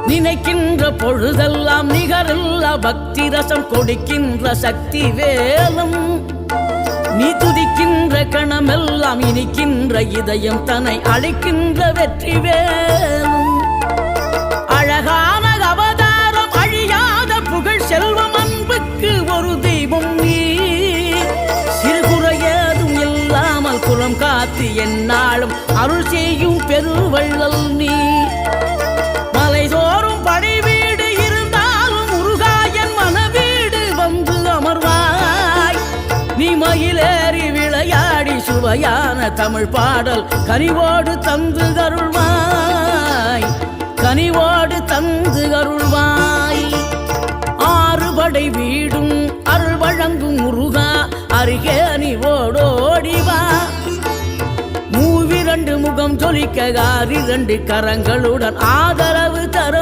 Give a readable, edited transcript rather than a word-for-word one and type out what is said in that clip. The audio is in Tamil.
நினைக்கின்ற பொழுதெல்லாம் நிகரில்லா பக்தி ரசம் கொடுக்கின்ற சக்தி வேலும் நீ துதிக்கின்ற கணமெல்லாம் இனிக்கின்ற இதயம் தன்னை அழைக்கின்ற வெற்றி வேலும் அழகான அவதாரம் அழியாத புகழ் செல்வம் அன்புக்கு ஒரு தெய்வம் நீ சிறுகுறையதும் இல்லாமல் குலம் காத்து எந்நாளும் அருள் செய்யும் பெருவள்ளல் நீ மலைதோறும் படை வீடு இருந்தாலும் முருகாயன் மனவீடு வந்து அமர்வாய் நீ மயிலேறி விளையாடி சுவையான தமிழ் பாடல் கனிவோடு தந்து அருள்வாய் கனிவோடு தந்து அருள்வாய் ஆறுபடை வீடும் அருள் வழங்கும் முருகா அருகே அணிவோடோடிவா மூவிரண்டு முகம் ஜொலிக்க 6 கரங்களுடன் ஆதரவு தரும்